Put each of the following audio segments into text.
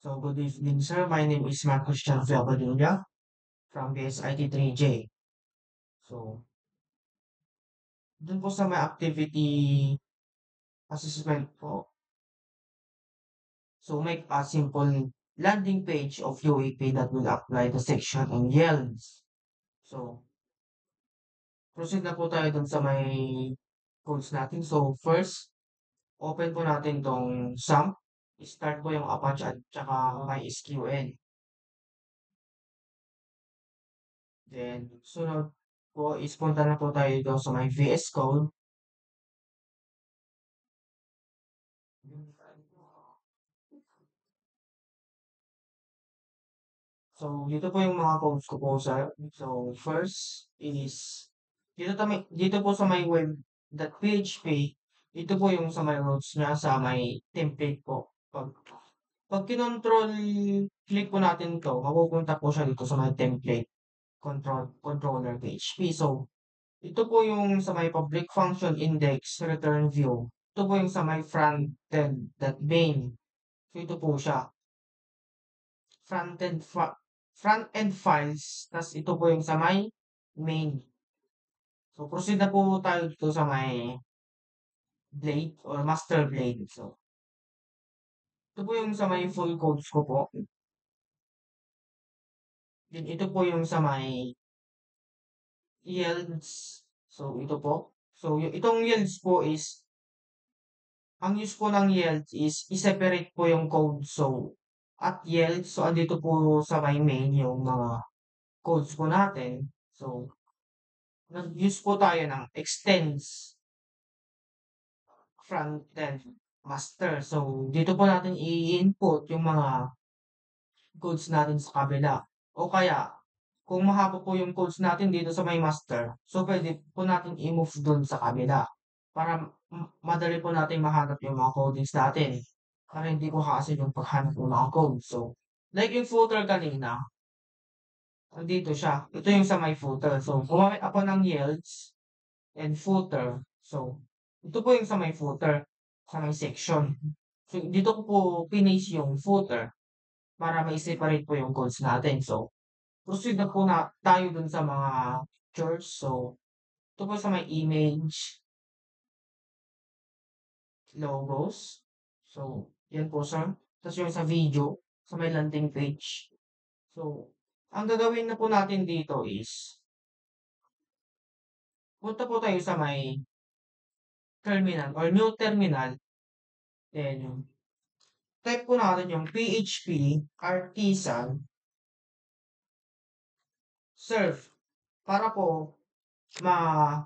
So good evening, sir. My name is Mark Christian Villapadilla from BSIT 3J. So, dun po sa may activity assessment po. So, make a simple landing page of UAP that will apply the section on yields. So, proceed na po tayo dun sa may codes natin. So, first, open po natin tong SAMP. Start po yung Apache at saka MySQL. Then, sunod po is punta na po tayo dito sa may VS Code. So, dito po yung mga codes ko po, sir. So, first is, dito po sa may web.php, ito po yung sa may routes niya, sa may template po. Pag kinontrol, click po natin to, mapupunta po siya dito sa may template controller PHP. So, ito po yung sa may public function index return view. Ito po yung sa may frontend.main. So, ito po siya. Front-end front-end files, tas ito po yung sa may main. So, proceed na po tayo dito sa may blade or master blade. So, ito po yung sa may full codes ko po. Then, ito po yung sa may yields. So, ito po. So, itong yields po is, ang use po ng yields is, i-separate po yung code. So, at yields, so, andito po sa may main yung mga codes po natin. So, nag-use po tayo ng extends front-end master. So, dito po natin i-input yung mga codes natin sa kabila. O kaya, kung mahaba po yung codes natin dito sa may master, so pwede po natin i-move dun sa kabila para madali po natin mahanap yung mga codings natin. Para hindi ko kasi yung paghanap ng mga code. So, like yung footer kanina, dito siya. Ito yung sa may footer. So, gumamit ako ng yields and footer. So, ito po yung sa may footer, sa may section. So, dito ko po pinis yung footer para mai-separate po yung codes natin. So, proceed na po na tayo dun sa mga pictures. So, ito po sa may image, logos. So, yan po sir. Tapos yung sa video, sa may landing page. So, ang gagawin na po natin dito is, punta po tayo sa may terminal or new terminal. Then, type po natin yung PHP artisan serve para po ma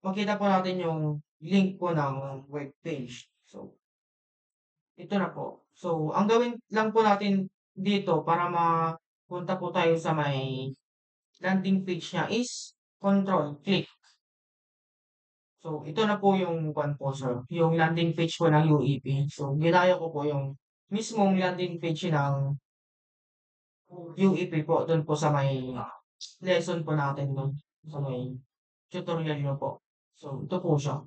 makita po natin yung link po ng web page. So, ito na po. So, ang gawin lang po natin dito para mapunta po tayo sa may landing page niya is control click. So, ito na po yung one po, sir. Yung landing page po ng UEP. So, ginaya ko po yung mismong landing page ng UEP po, dun po sa may lesson po natin dun. Sa may tutorial nyo po. So, ito po siya.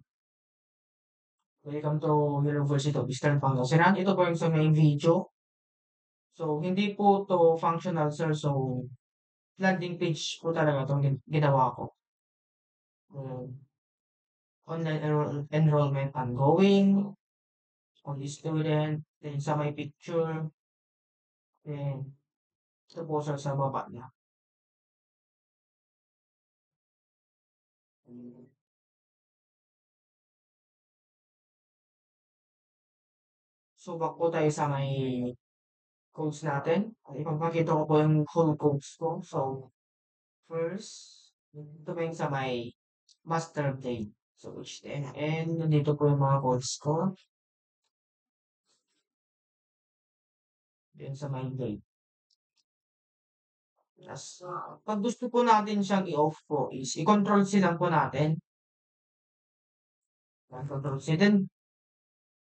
Welcome to University of Eastern Pangasinan. Ito po yung sa may video. So, hindi po to functional, sir. So, landing page po talaga itong ginawa ko. Online enrollment ongoing, only student, then sa may picture, then ito po sir sa baba niya. So, back po tayo sa may codes natin. Ipapakita ko po yung whole codes ko. So, first, ito po yung sa may master blade. So, HTML, nandito po yung mga codes ko. Then sa may blade. Tapos, pag gusto po natin siyang i-off po is, i-control C lang po natin. Control C. Then,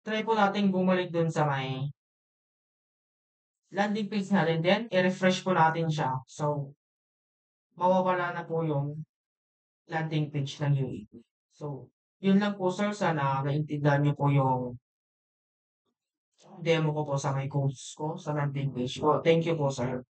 try po natin bumalik dun sa may landing page natin. Then, i-refresh po natin siya. So, mawawala na po yung landing page ng UAP. So, yun lang po sir. Sana naintindihan niyo po yung demo ko po sa may coach ko sa landing page po. Thank you po, sir.